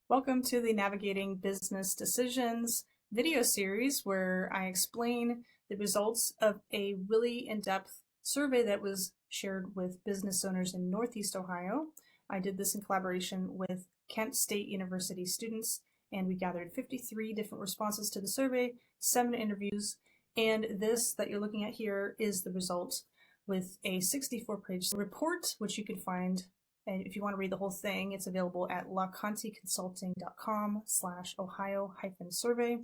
Welcome to the Navigating Business Decisions video series where I explain the results of a really in-depth survey that was shared with business owners in Northeast Ohio. I did this in collaboration with Kent State University students, and we gathered 53 different responses to the survey, 7 interviews, and this that you're looking at here is the result with a 64-page report, which you can find. And if you want to read the whole thing, it's available at laconteconsulting.com/Ohio-survey.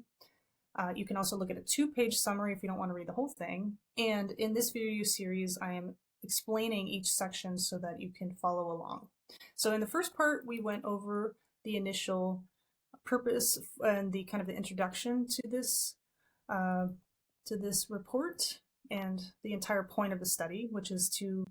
You can also look at a 2-page summary if you don't want to read the whole thing. And in this video series, I am explaining each section so that you can follow along. So in the first part, we went over the initial purpose and the kind of the introduction to this report and the entire point of the study, which is to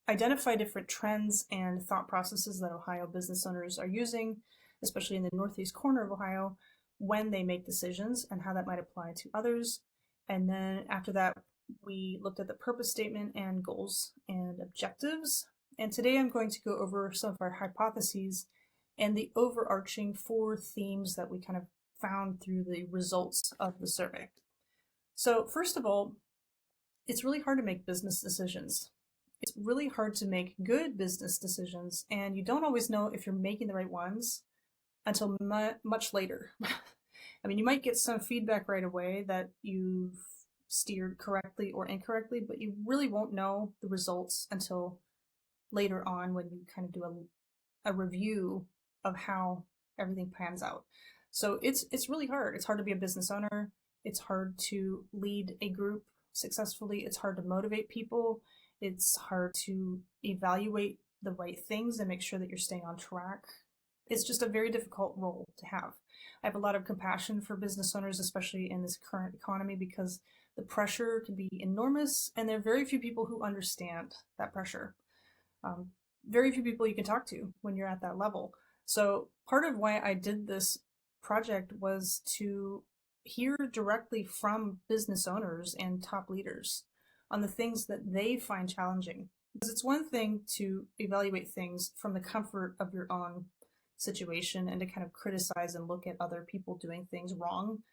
identify different trends and thought processes that Ohio business owners are using, especially in the northeast corner of Ohio, when they make decisions and how that might apply to others. And then after that, we looked at the purpose statement and goals and objectives. And today I'm going to go over some of our hypotheses and the overarching 4 themes that we kind of found through the results of the survey. So first of all, it's really hard to make business decisions. It's really hard to make good business decisions, and you don't always know if you're making the right ones until much later. I mean, you might get some feedback right away that you've steered correctly or incorrectly, but you really won't know the results until later on when you kind of do a review of how everything pans out. So it's really hard. It's hard to be a business owner. It's hard to lead a group successfully. It's hard to motivate people. It's hard to evaluate the right things and make sure that you're staying on track. It's just a very difficult role to have. I have a lot of compassion for business owners, especially in this current economy, because the pressure can be enormous, and there are very few people who understand that pressure. Very few people you can talk to when you're at that level. So part of why I did this project was to hear directly from business owners and top leaders on the things that they find challenging. Because it's one thing to evaluate things from the comfort of your own situation and to kind of criticize and look at other people doing things wrong.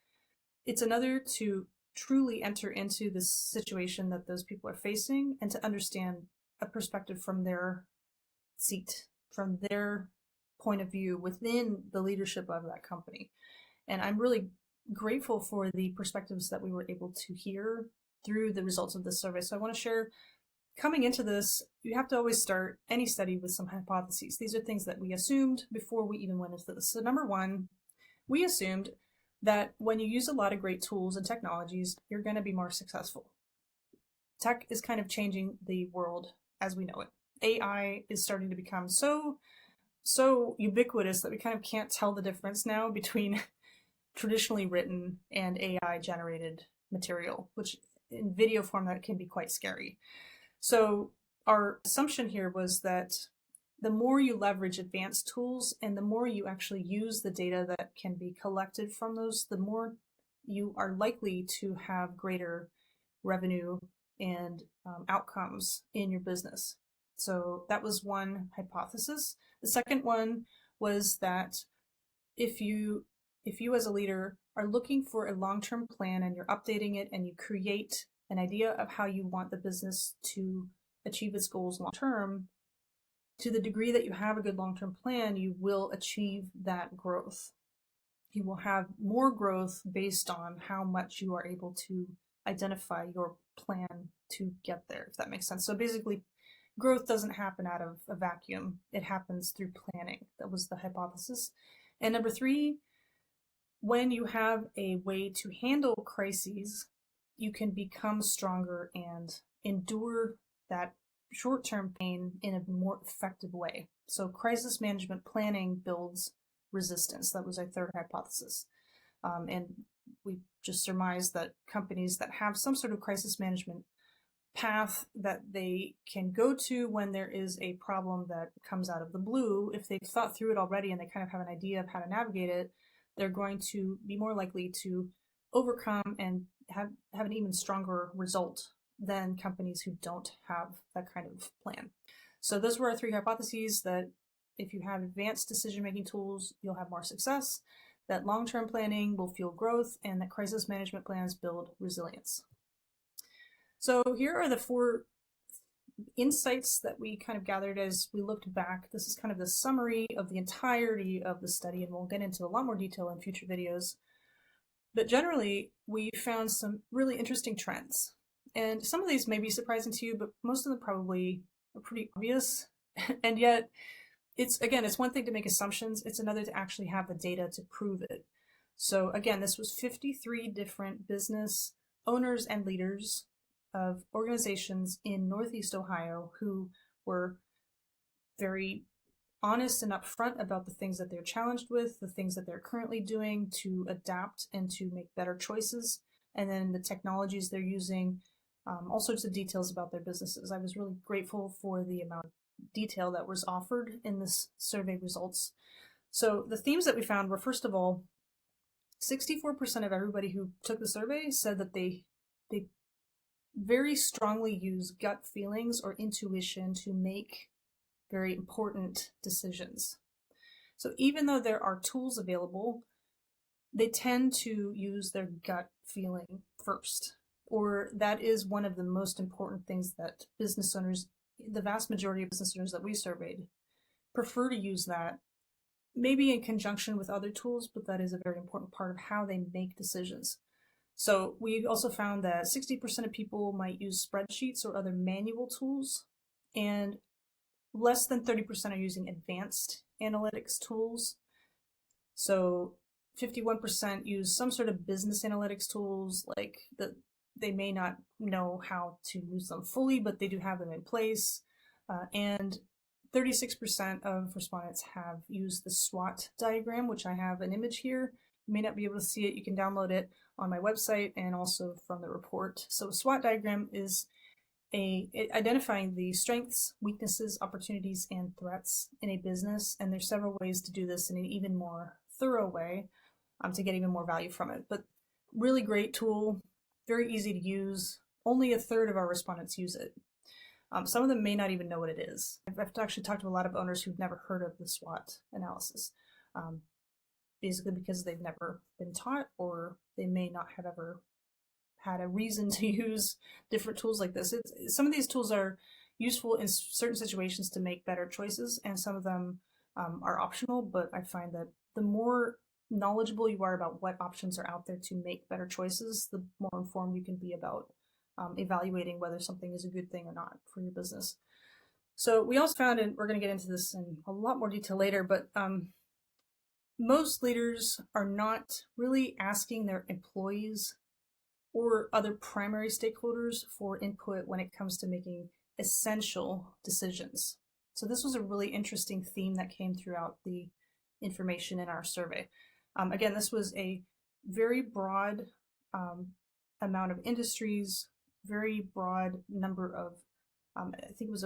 It's another to truly enter into the situation that those people are facing and to understand a perspective from their seat, from their point of view within the leadership of that company. And I'm really grateful for the perspectives that we were able to hear through the results of this survey. So I want to share, coming into this, you have to always start any study with some hypotheses. These are things that we assumed before we even went into this. So number one, we assumed that when you use a lot of great tools and technologies, you're going to be more successful. Tech is kind of changing the world as we know it. AI is starting to become so ubiquitous that we kind of can't tell the difference now between traditionally written and AI generated material, which in video form that can be quite scary. So our assumption here was that the more you leverage advanced tools and the more you actually use the data that can be collected from those, the more you are likely to have greater revenue and outcomes in your business. So that was one hypothesis. The second one was that if you as a leader are looking for a long-term plan and you're updating it and you create an idea of how you want the business to achieve its goals long-term, to the degree that you have a good long-term plan, you will achieve that growth. You will have more growth based on how much you are able to identify your plan to get there, if that makes sense. So basically, growth doesn't happen out of a vacuum. It happens through planning. That was the hypothesis. And number 3, when you have a way to handle crises, you can become stronger and endure that short-term pain in a more effective way. So crisis management planning builds resistance. That was our third hypothesis. And we just surmised that companies that have some sort of crisis management path that they can go to when there is a problem that comes out of the blue, if they've thought through it already and they kind of have an idea of how to navigate it, they're going to be more likely to overcome and have an even stronger result than companies who don't have that kind of plan. So those were our 3 hypotheses, that if you have advanced decision-making tools, you'll have more success, that long-term planning will fuel growth, and that crisis management plans build resilience. So here are the 4 insights that we kind of gathered as we looked back. This is kind of the summary of the entirety of the study, and we'll get into a lot more detail in future videos. But generally, we found some really interesting trends. And some of these may be surprising to you, but most of them probably are pretty obvious. And yet, it's one thing to make assumptions, it's another to actually have the data to prove it. So again, this was 53 different business owners and leaders of organizations in Northeast Ohio who were very honest and upfront about the things that they're challenged with, the things that they're currently doing to adapt and to make better choices, and then the technologies they're using, all sorts of details about their businesses. I was really grateful for the amount of detail that was offered in this survey results. So the themes that we found were, first of all, 64% of everybody who took the survey said that they very strongly use gut feelings or intuition to make very important decisions. So even though there are tools available, they tend to use their gut feeling first, or that is one of the most important things that business owners, the vast majority of business owners that we surveyed, prefer to use that, maybe in conjunction with other tools, but that is a very important part of how they make decisions. So we also found that 60% of people might use spreadsheets or other manual tools, and less than 30% are using advanced analytics tools. So 51% use some sort of business analytics tools, like they may not know how to use them fully, but they do have them in place. And 36% of respondents have used the SWOT diagram, which I have an image here. You may not be able to see it. You can download it on my website and also from the report. So a SWOT diagram is identifying the strengths, weaknesses, opportunities, and threats in a business. And there's several ways to do this in an even more thorough way to get even more value from it. But really great tool, very easy to use. Only a third of our respondents use it. Some of them may not even know what it is. I've actually talked to a lot of owners who've never heard of the SWOT analysis, basically because they've never been taught, or they may not have ever had a reason to use different tools like this. Some of these tools are useful in certain situations to make better choices, and some of them are optional, but I find that the more knowledgeable you are about what options are out there to make better choices, the more informed you can be about evaluating whether something is a good thing or not for your business. So we also found, and we're going to get into this in a lot more detail later, but most leaders are not really asking their employees or other primary stakeholders for input when it comes to making essential decisions. So this was a really interesting theme that came throughout the information in our survey. Again, this was a very broad amount of industries, very broad number of, I think it was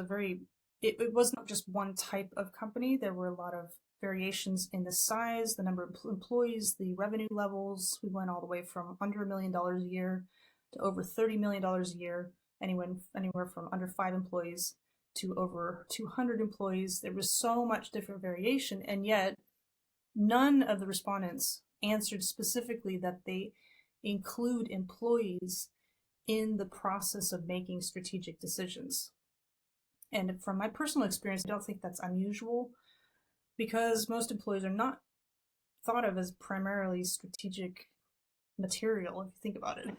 it was not just one type of company. There were a lot of variations in the size, the number of employees, the revenue levels. We went all the way from under $1 million a year to over $30 million a year, anywhere from under 5 employees to over 200 employees. There was so much different variation, and yet none of the respondents answered specifically that they include employees in the process of making strategic decisions. And from my personal experience, I don't think that's unusual, because most employees are not thought of as primarily strategic material, if you think about it.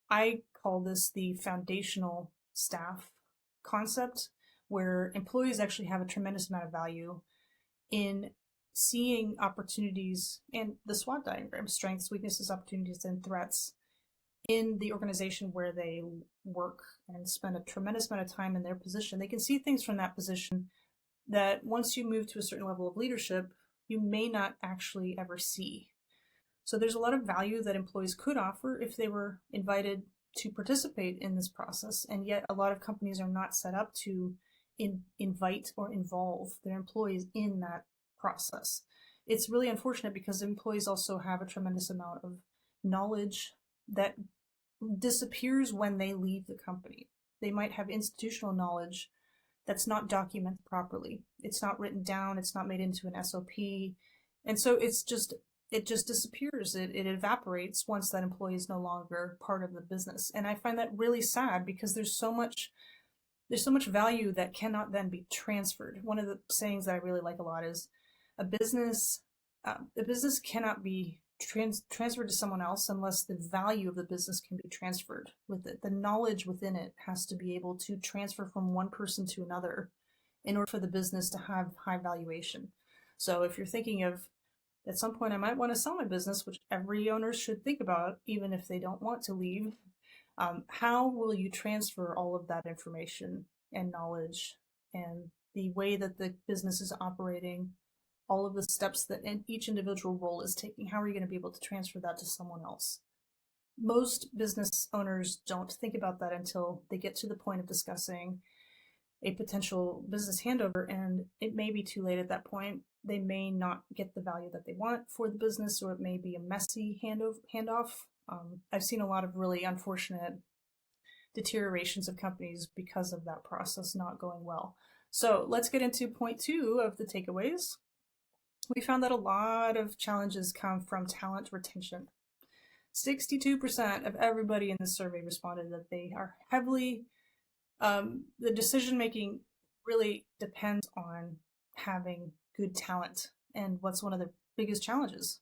I call this the foundational staff concept, where employees actually have a tremendous amount of value in seeing opportunities and the SWOT diagram, strengths, weaknesses, opportunities, and threats in the organization where they work and spend a tremendous amount of time in their position. They can see things from that position that once you move to a certain level of leadership, you may not actually ever see. So there's a lot of value that employees could offer if they were invited to participate in this process, and yet a lot of companies are not set up to invite or involve their employees in that process. It's really unfortunate, because employees also have a tremendous amount of knowledge that disappears when they leave the company. They might have institutional knowledge that's not documented properly. It's not written down, it's not made into an SOP. And so it just disappears. It evaporates once that employee is no longer part of the business. And I find that really sad because there's so much value that cannot then be transferred. One of the sayings that I really like a lot is a business cannot be transferred to someone else unless the value of the business can be transferred with it. The knowledge within it has to be able to transfer from one person to another in order for the business to have high valuation. So if you're thinking of, at some point I might want to sell my business, which every owner should think about, even if they don't want to leave, how will you transfer all of that information and knowledge and the way that the business is operating, all of the steps that each individual role is taking? How are you going to be able to transfer that to someone else? Most business owners don't think about that until they get to the point of discussing a potential business handover, and it may be too late at that point. They may not get the value that they want for the business, or it may be a messy handoff. I've seen a lot of really unfortunate deteriorations of companies because of that process not going well. So let's get into point 2 of the takeaways. We found that a lot of challenges come from talent retention. 62% of everybody in the survey responded that they are heavily, the decision making really depends on having good talent. And what's one of the biggest challenges?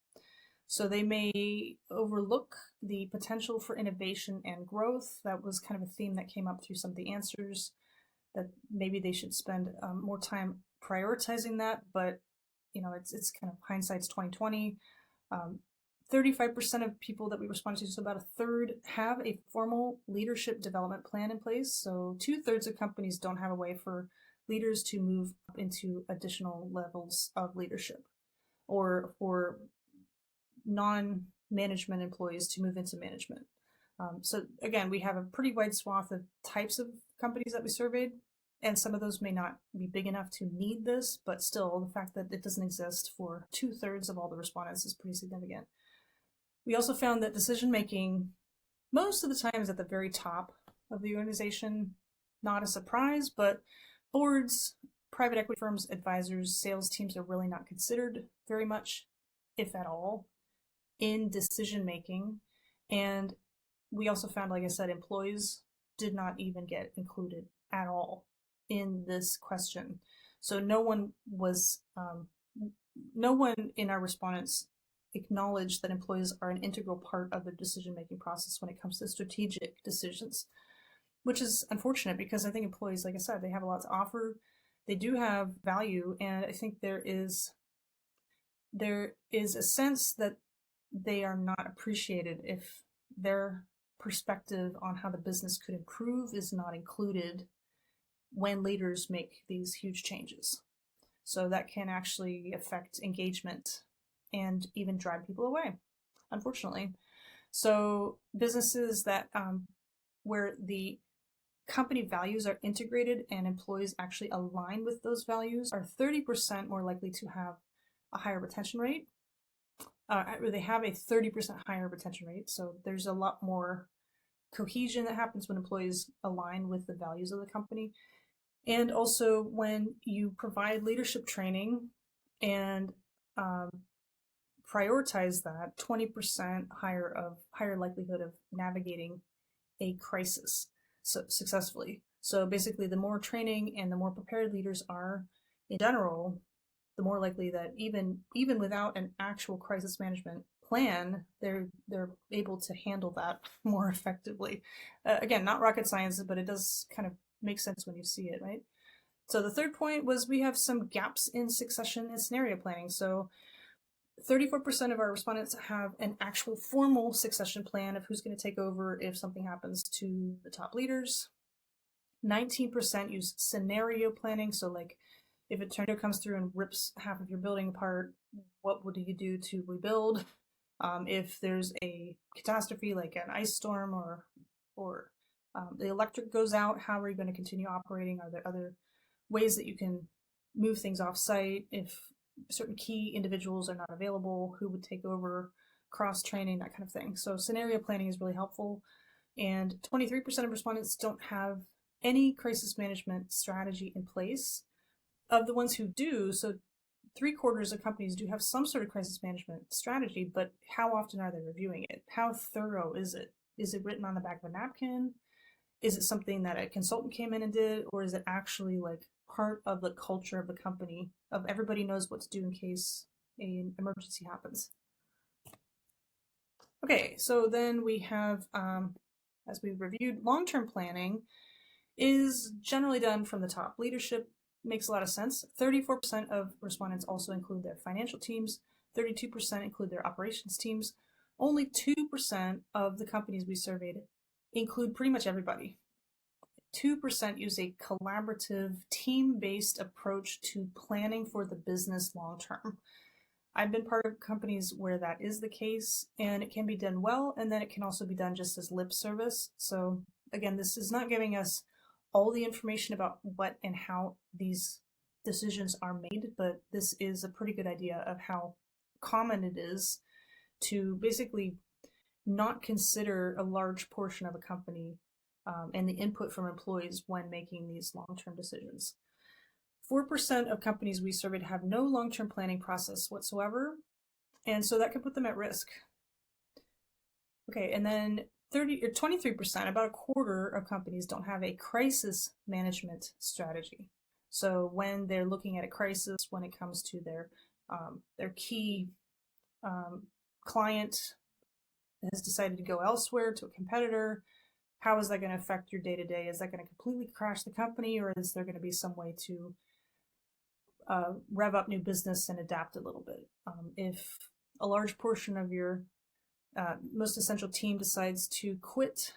So they may overlook the potential for innovation and growth. That was kind of a theme that came up through some of the answers, that maybe they should spend more time prioritizing that. But it's kind of hindsight's 2020. 35% of people that we responded to, so about a third, have a formal leadership development plan in place. So 2/3 of companies don't have a way for leaders to move up into additional levels of leadership, or for non-management employees to move into management. So again, we have a pretty wide swath of types of companies that we surveyed, and some of those may not be big enough to need this, but still the fact that it doesn't exist for 2/3 of all the respondents is pretty significant. We also found that decision-making most of the time is at the very top of the organization. Not a surprise, but boards, private equity firms, advisors, sales teams are really not considered very much, if at all, in decision-making. And we also found, like I said, employees did not even get included at all in this question. So no one in our respondents acknowledged that employees are an integral part of the decision-making process when it comes to strategic decisions, which is unfortunate because I think employees, like I said, they have a lot to offer. They do have value, and I think there is a sense that they are not appreciated if their perspective on how the business could improve is not included when leaders make these huge changes. So that can actually affect engagement and even drive people away, unfortunately. So businesses that where the company values are integrated and employees actually align with those values are 30% more likely to have a higher retention rate. They have a 30% higher retention rate. So there's a lot more cohesion that happens when employees align with the values of the company. And also when you provide leadership training and prioritize that, 20% higher likelihood of navigating a crisis successfully. So basically, the more training and the more prepared leaders are in general, the more likely that even without an actual crisis management plan, they're able to handle that more effectively. Again, not rocket science, but it does kind of make sense when you see it, right? So the third point was we have some gaps in succession and scenario planning. So 34% of our respondents have an actual formal succession plan of who's going to take over if something happens to the top leaders. 19% use scenario planning. So like if a tornado comes through and rips half of your building apart, what would you do to rebuild? If there's a catastrophe like an ice storm or the electric goes out, how are you going to continue operating? Are there other ways that you can move things off site? If certain key individuals are not available, who would take over, cross training, that kind of thing. So scenario planning is really helpful. And 23% of respondents don't have any crisis management strategy in place. Of the ones who do, so 3/4 of companies do have some sort of crisis management strategy, but how often are they reviewing it? How thorough is it? Is it written on the back of a napkin? Is it something that a consultant came in and did, or is it actually like part of the culture of the company, of everybody knows what to do in case an emergency happens? Okay, so then we have, as we reviewed, long-term planning is generally done from the top. Leadership makes a lot of sense. 34% of respondents also include their financial teams, 32% include their operations teams. Only 2% of the companies we surveyed include pretty much everybody. 2% use a collaborative, team-based approach to planning for the business long term. I've been part of companies where that is the case, and it can be done well, and then it can also be done just as lip service. So again, this is not giving us all the information about what and how these decisions are made, but this is a pretty good idea of how common it is to basically not consider a large portion of a company and the input from employees when making these long-term decisions. 4% of companies we surveyed have no long-term planning process whatsoever, and so that could put them at risk. Okay, and then 23%, about a quarter of companies don't have a crisis management strategy. So when they're looking at a crisis, when it comes to their key client has decided to go elsewhere to a competitor, how is that going to affect your day-to-day? Is that going to completely crash the company, or is there going to be some way to rev up new business and adapt a little bit? If a large portion of your most essential team decides to quit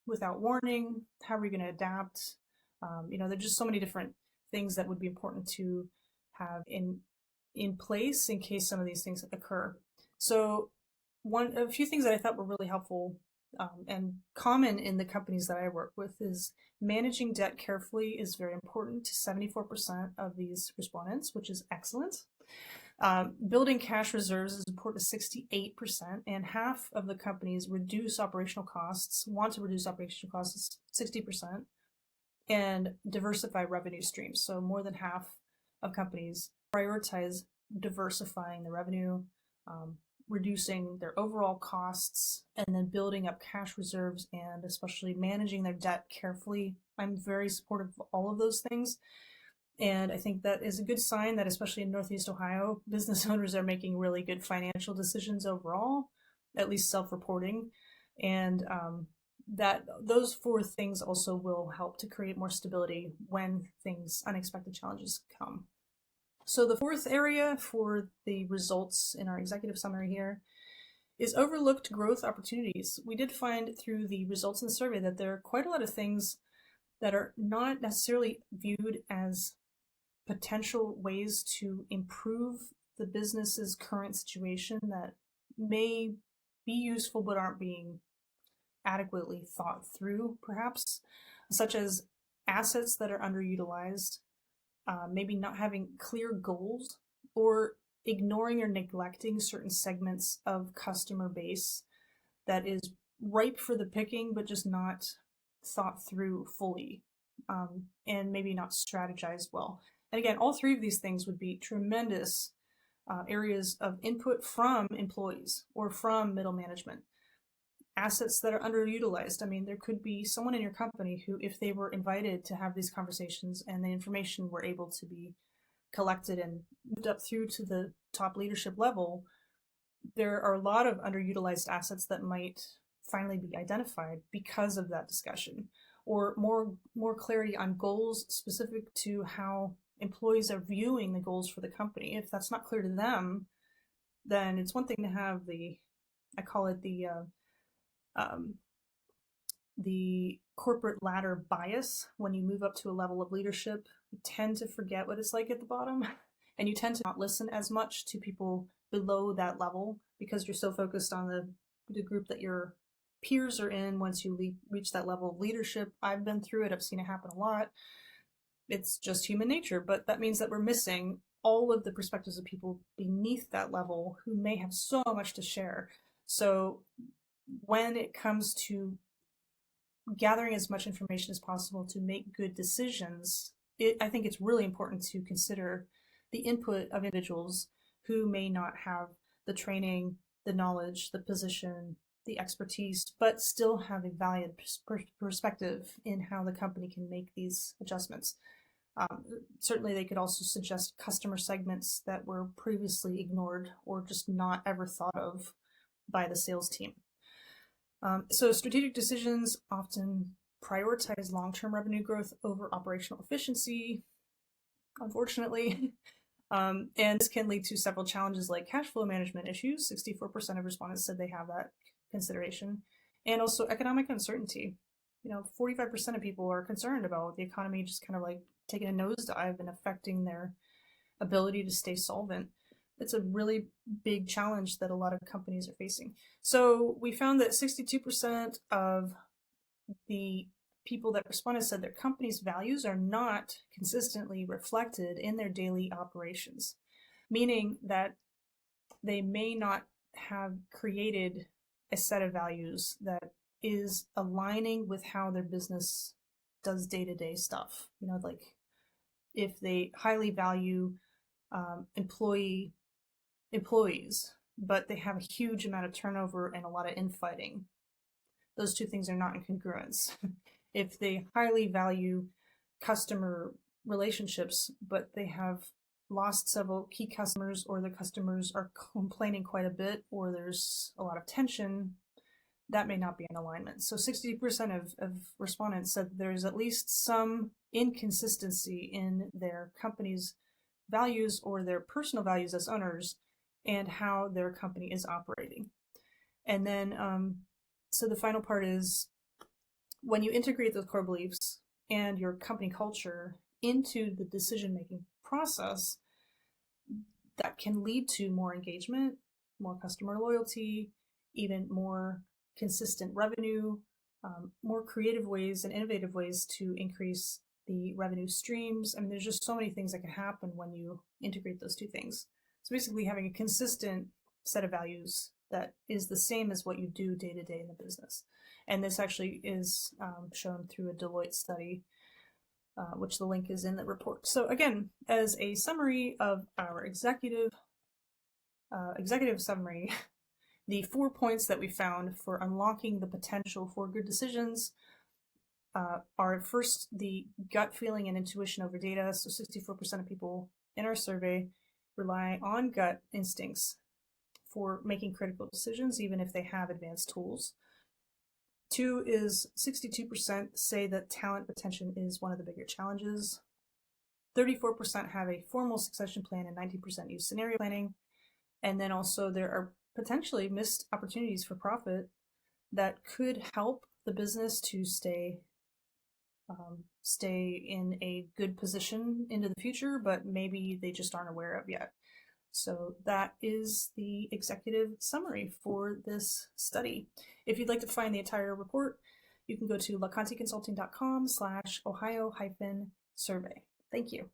without warning, how are we going to adapt? There's just so many different things that would be important to have in place in case some of these things occur. So a few things that I thought were really helpful and common in the companies that I work with is managing debt carefully is very important to 74% of these respondents, which is excellent. Building cash reserves is important to 68%, and half of the companies want to reduce operational costs, 60%, and diversify revenue streams. So more than half of companies prioritize diversifying the revenue, reducing their overall costs, and then building up cash reserves, and especially managing their debt carefully. I'm very supportive of all of those things. And I think that is a good sign that, especially in Northeast Ohio, business owners are making really good financial decisions overall, at least self-reporting. And that those 4 things also will help to create more stability when unexpected challenges come. So the 4th area for the results in our executive summary here is overlooked growth opportunities. We did find through the results in the survey that there are quite a lot of things that are not necessarily viewed as potential ways to improve the business's current situation that may be useful but aren't being adequately thought through, perhaps, such as assets that are underutilized, maybe not having clear goals, or ignoring or neglecting certain segments of customer base that is ripe for the picking but just not thought through fully, and maybe not strategized well. And again, all 3 of these things would be tremendous areas of input from employees or from middle management. Assets that are underutilized. I mean, there could be someone in your company who, if they were invited to have these conversations and the information were able to be collected and moved up through to the top leadership level, there are a lot of underutilized assets that might finally be identified because of that discussion, or more clarity on goals specific to how employees are viewing the goals for the company. If that's not clear to them, then it's one thing to have I call it the corporate ladder bias. When you move up to a level of leadership, you tend to forget what it's like at the bottom, and you tend to not listen as much to people below that level because you're so focused on the group that your peers are in. Once you reach that level of leadership, I've been through it, I've seen it happen a lot. It's just human nature, but that means that we're missing all of the perspectives of people beneath that level who may have so much to share. So when it comes to gathering as much information as possible to make good decisions, I think it's really important to consider the input of individuals who may not have the training, the knowledge, the position, the expertise, but still have a valid perspective in how the company can make these adjustments. Certainly, they could also suggest customer segments that were previously ignored or just not ever thought of by the sales team. So strategic decisions often prioritize long-term revenue growth over operational efficiency, unfortunately. And this can lead to several challenges like cash flow management issues. 64% of respondents said they have that consideration. And also economic uncertainty. 45% of people are concerned about the economy just kind of like taking a nosedive and affecting their ability to stay solvent. It's a really big challenge that a lot of companies are facing. So we found that 62% of the people that responded said their company's values are not consistently reflected in their daily operations, meaning that they may not have created a set of values that is aligning with how their business does day-to-day stuff. Like if they highly value employees, but they have a huge amount of turnover and a lot of infighting, those two things are not in congruence. If they highly value customer relationships, but they have lost several key customers, or the customers are complaining quite a bit, or there's a lot of tension, that may not be in alignment. So 60% of respondents said there's at least some inconsistency in their company's values or their personal values as owners and how their company is operating. And then, so the final part is when you integrate those core beliefs and your company culture into the decision-making process, that can lead to more engagement, more customer loyalty, even more consistent revenue, more creative ways and innovative ways to increase the revenue streams. I mean, there's just so many things that can happen when you integrate those two things. So basically having a consistent set of values that is the same as what you do day to day in the business. And this actually is shown through a Deloitte study, which the link is in the report. So again, as a summary of our executive summary, the 4 points that we found for unlocking the potential for good decisions are first the gut feeling and intuition over data. So 64% of people in our survey rely on gut instincts for making critical decisions, even if they have advanced tools. 2 is 62% say that talent retention is one of the bigger challenges. 34% have a formal succession plan and 90% use scenario planning. And then also there are potentially missed opportunities for profit that could help the business to stay in a good position into the future, but maybe they just aren't aware of yet. So that is the executive summary for this study. If you'd like to find the entire report, you can go to laconteconsulting.com/Ohio-survey. Thank you.